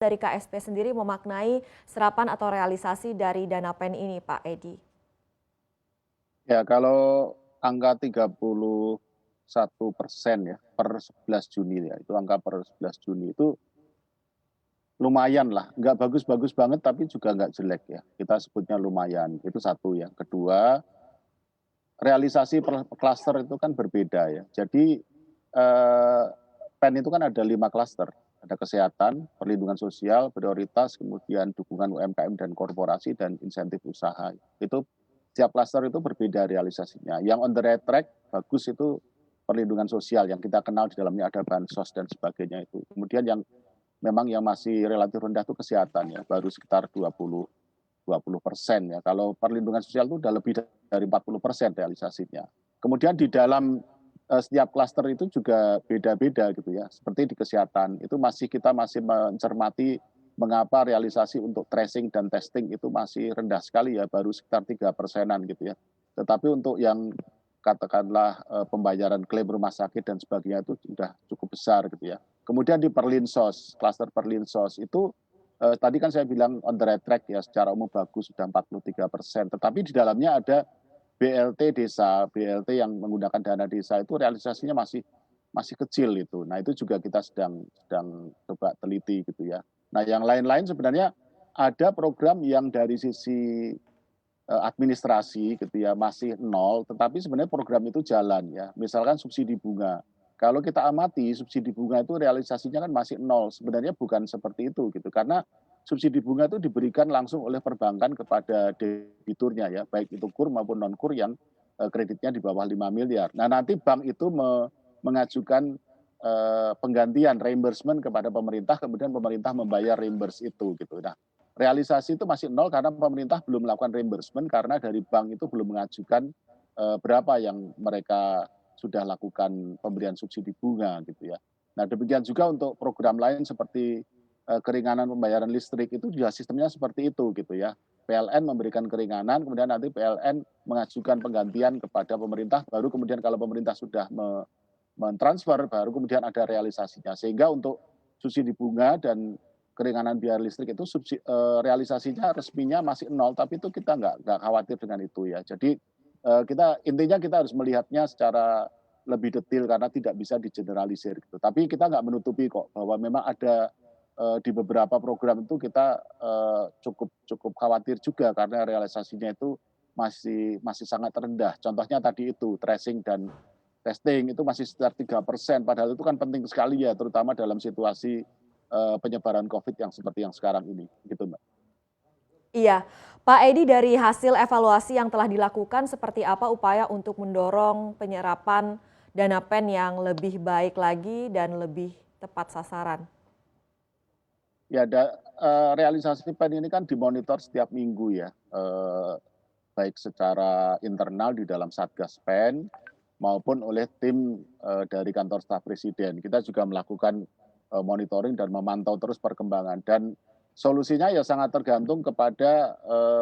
dari KSP sendiri memaknai serapan atau realisasi dari dana PEN ini, Pak Edi? Ya, kalau angka 31% ya, per 11 Juni ya, itu angka per 11 Juni itu lumayan lah, nggak bagus-bagus banget tapi juga nggak jelek ya, kita sebutnya lumayan, itu satu ya. Kedua, realisasi per klaster itu kan berbeda ya. Jadi, PEN itu kan ada 5 klaster, ada kesehatan, perlindungan sosial, prioritas, kemudian dukungan UMKM dan korporasi, dan insentif usaha. Itu tiap klaster itu berbeda realisasinya. Yang on the right track bagus itu perlindungan sosial yang kita kenal di dalamnya ada bansos dan sebagainya itu. Kemudian yang memang yang masih relatif rendah itu kesehatan ya, baru sekitar 20% ya. Kalau perlindungan sosial itu udah lebih dari 40% realisasinya. Kemudian di dalam setiap klaster itu juga beda-beda gitu ya. Seperti di kesehatan itu kita masih mencermati mengapa realisasi untuk tracing dan testing itu masih rendah sekali ya, baru sekitar 3%-an gitu ya. Tetapi untuk yang katakanlah pembayaran klaim rumah sakit dan sebagainya itu sudah cukup besar gitu ya. Kemudian di Perlinsos, klaster Perlinsos itu tadi kan saya bilang on the right track ya, secara umum bagus sudah 43%. Tetapi di dalamnya ada BLT desa, BLT yang menggunakan dana desa itu realisasinya masih kecil itu. Nah itu juga kita sedang coba teliti gitu ya. Nah yang lain-lain sebenarnya ada program yang dari sisi administrasi gitu ya, masih nol, tetapi sebenarnya program itu jalan ya. Misalkan subsidi bunga. Kalau kita amati subsidi bunga itu realisasinya kan masih nol, sebenarnya bukan seperti itu gitu. Karena subsidi bunga itu diberikan langsung oleh perbankan kepada debiturnya ya, baik itu KUR maupun non-KUR yang kreditnya di bawah 5 miliar. Nah nanti bank itu mengajukan penggantian reimbursement kepada pemerintah, kemudian pemerintah membayar reimburse itu gitu. Nah realisasi itu masih nol karena pemerintah belum melakukan reimbursement karena dari bank itu belum mengajukan berapa yang mereka sudah lakukan pemberian subsidi bunga gitu ya. Nah demikian juga untuk program lain seperti keringanan pembayaran listrik itu juga sistemnya seperti itu gitu ya. PLN memberikan keringanan, kemudian nanti PLN mengajukan penggantian kepada pemerintah, baru kemudian kalau pemerintah sudah mentransfer, baru kemudian ada realisasinya. Sehingga untuk subsidi bunga dan keringanan biaya listrik itu realisasinya resminya masih nol, tapi itu kita nggak khawatir dengan itu ya. Jadi intinya kita harus melihatnya secara lebih detail karena tidak bisa digeneralisir gitu. Tapi kita nggak menutupi kok bahwa memang ada di beberapa program itu kita cukup khawatir juga karena realisasinya itu masih sangat rendah. Contohnya tadi itu tracing dan testing itu masih sekitar 3%, padahal itu kan penting sekali ya, terutama dalam situasi penyebaran COVID yang seperti yang sekarang ini, gitu Mbak. Iya, Pak Edi, dari hasil evaluasi yang telah dilakukan seperti apa upaya untuk mendorong penyerapan dana PEN yang lebih baik lagi dan lebih tepat sasaran? Ya realisasi PEN ini kan dimonitor setiap minggu ya, baik secara internal di dalam Satgas PEN maupun oleh tim dari kantor staf presiden. Kita juga melakukan monitoring dan memantau terus perkembangan, dan solusinya ya sangat tergantung kepada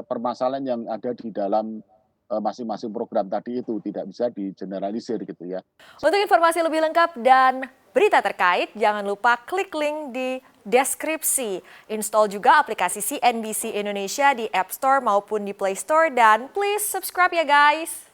permasalahan yang ada di dalam masing-masing program tadi itu, tidak bisa digeneralisir gitu ya. Untuk informasi lebih lengkap dan berita terkait, jangan lupa klik link di deskripsi. Install juga aplikasi CNBC Indonesia di App Store maupun di Play Store, dan please subscribe ya guys.